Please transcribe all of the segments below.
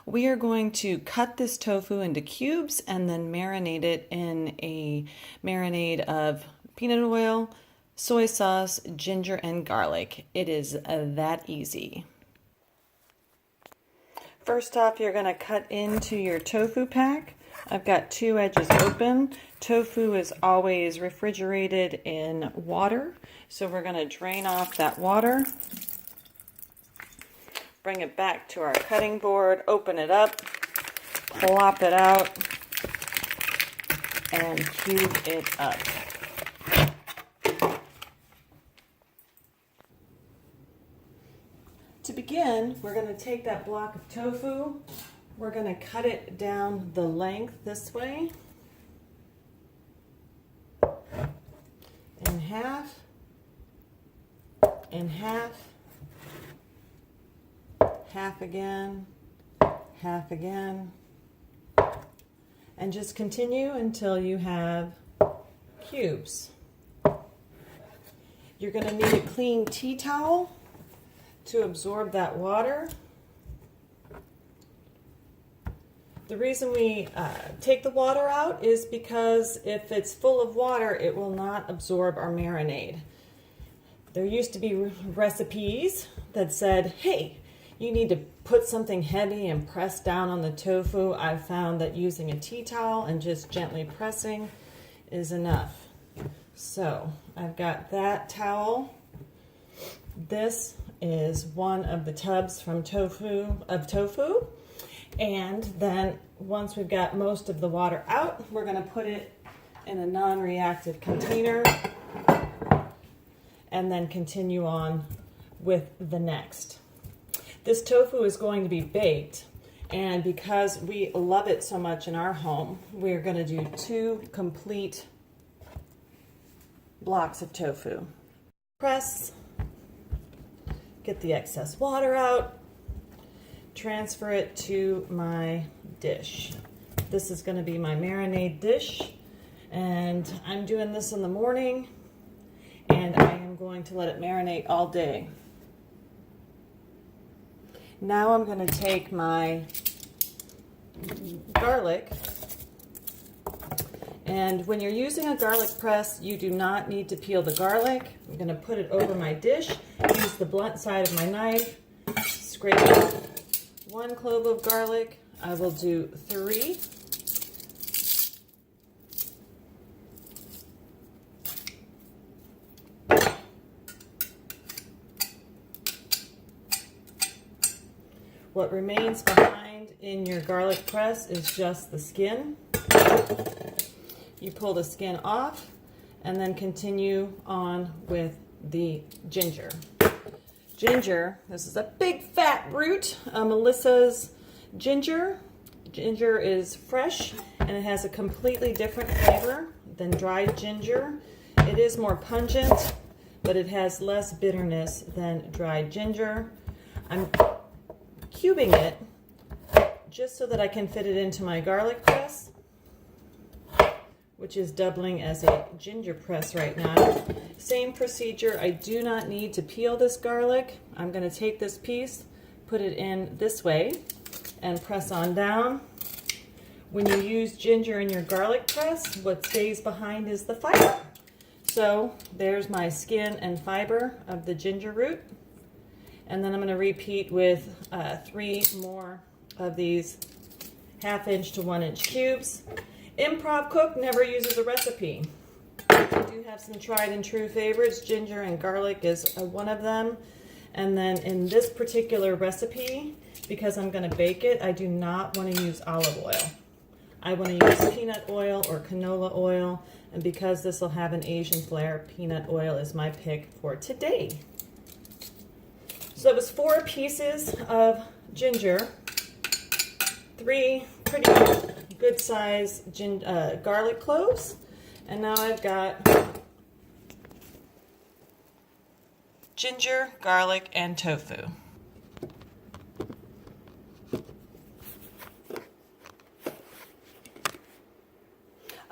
We are going to cut this tofu into cubes and then marinate it in a marinade of peanut oil, soy sauce, ginger, and garlic. It is that easy. First off, you're going to cut into your tofu pack. I've got two edges open. Tofu is always refrigerated in water, so we're going to drain off that water. Bring it back to our cutting board, open it up, plop it out, and cube it up. To begin, we're going to take that block of tofu, we're going to cut it down the length this way, in half, in half, half again, and just continue until you have cubes. You're going to need a clean tea towel to absorb that water. The reason we take the water out is because if it's full of water, it will not absorb our marinade. There used to be recipes that said, hey, you need to put something heavy and press down on the tofu. I've found that using a tea towel and just gently pressing is enough. So I've got that towel. This is one of the tubs from tofu. And then once we've got most of the water out, we're going to put it in a non-reactive container and then continue on with the next. This tofu is going to be baked, and because we love it so much in our home, we're going to do 2 complete blocks of tofu. Press, get the excess water out, transfer it to my dish. This is going to be my marinade dish, and I'm doing this in the morning, and I am going to let it marinate all day. Now I'm going to take my garlic, and when you're using a garlic press, you do not need to peel the garlic. I'm going to put it over my dish, use the blunt side of my knife, scrape off 1 clove of garlic. I will do 3. What remains behind in your garlic press is just the skin. You pull the skin off and then continue on with the ginger. Ginger, this is a big fat root, Melissa's ginger. Ginger is fresh and it has a completely different flavor than dried ginger. It is more pungent, but it has less bitterness than dried ginger. I'm cubing it just so that I can fit it into my garlic press, which is doubling as a ginger press right now. Same procedure. I do not need to peel this garlic. I'm going to take this piece, put it in this way, and press on down. When you use ginger in your garlic press, what stays behind is the fiber. So there's my skin and fiber of the ginger root. And then I'm going to repeat with 3 more of these 1/2 inch to 1 inch cubes. Improv Cook never uses a recipe. I do have some tried and true favorites. Ginger and garlic is one of them. And then in this particular recipe, because I'm going to bake it, I do not want to use olive oil. I want to use peanut oil or canola oil. And because this will have an Asian flair, peanut oil is my pick for today. So it was 4 pieces of ginger, 3 pretty good size garlic cloves, and now I've got ginger, garlic, and tofu.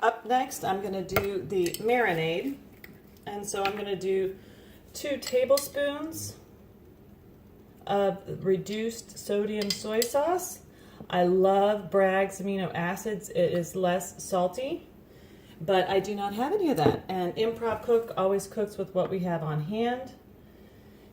Up next, I'm going to do the marinade, and so I'm going to do 2 tablespoons of reduced sodium soy sauce. I love Bragg's amino acids. It is less salty, but I do not have any of that. And Improv Cook always cooks with what we have on hand.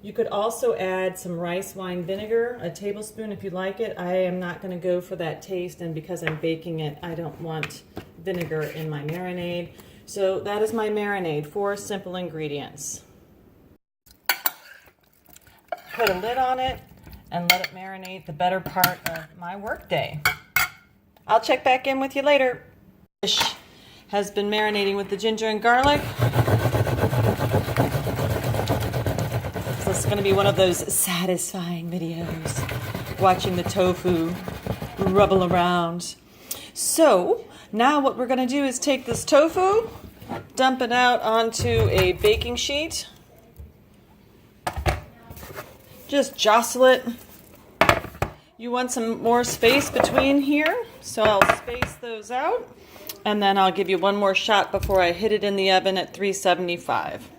You could also add some rice wine vinegar, a tablespoon if you like it. I am not going to go for that taste, and because I'm baking it, I don't want vinegar in my marinade. So that is my marinade, 4 simple ingredients. Put a lid on it and let it marinate the better part of my workday. I'll check back in with you later. Fish has been marinating with the ginger and garlic. This is going to be one of those satisfying videos, watching the tofu rubble around. So now what we're going to do is take this tofu, dump it out onto a baking sheet. Just jostle it. You want some more space between here, so I'll space those out. And then I'll give you one more shot before I hit it in the oven at 375.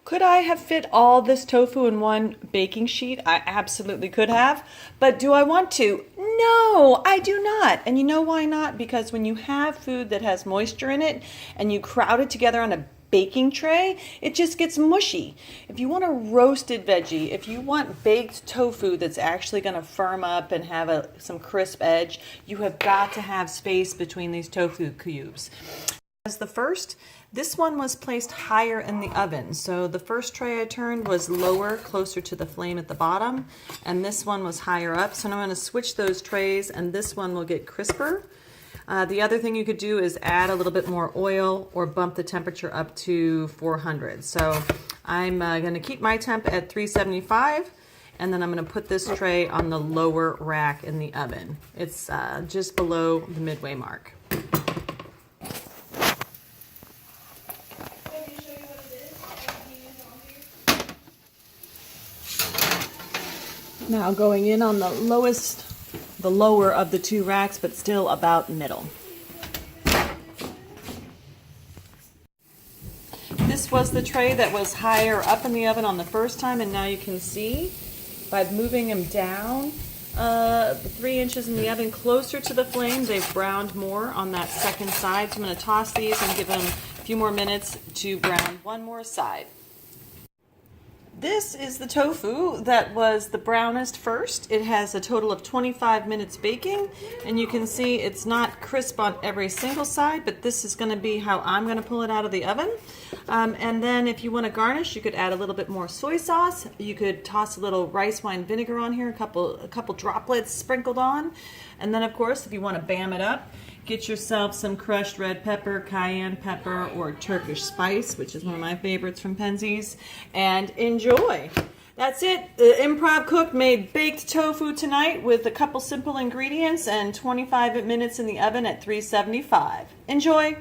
Could I have fit all this tofu in one baking sheet? I absolutely could have. But do I want to? No, I do not. And you know why not? Because when you have food that has moisture in it and you crowd it together on a baking tray, it just gets mushy. If you want a roasted veggie, if you want baked tofu that's actually going to firm up and have some crisp edge, you have got to have space between these tofu cubes. As the first, this one was placed higher in the oven. So the first tray I turned was lower, closer to the flame at the bottom, and this one was higher up. So now I'm going to switch those trays, and this one will get crisper. The other thing you could do is add a little bit more oil or bump the temperature up to 400. So I'm going to keep my temp at 375, and then I'm going to put this tray on the lower rack in the oven. It's just below the midway mark. Now going in on the lower of the 2 racks, but still about middle. This was the tray that was higher up in the oven on the first time, and now you can see by moving them down 3 inches in the oven closer to the flame, they've browned more on that second side. So I'm going to toss these and give them a few more minutes to brown one more side. This is the tofu that was the brownest first. It has a total of 25 minutes baking, and you can see it's not crisp on every single side, but this is going to be how I'm going to pull it out of the oven. And then if you want to garnish, you could add a little bit more soy sauce. You could toss a little rice wine vinegar on here, a couple droplets sprinkled on. And then of course, if you want to bam it up, get yourself some crushed red pepper, cayenne pepper, or Turkish spice, which is one of my favorites from Penzeys, and enjoy. That's it. The Improv Cook made baked tofu tonight with a couple simple ingredients and 25 minutes in the oven at 375. Enjoy.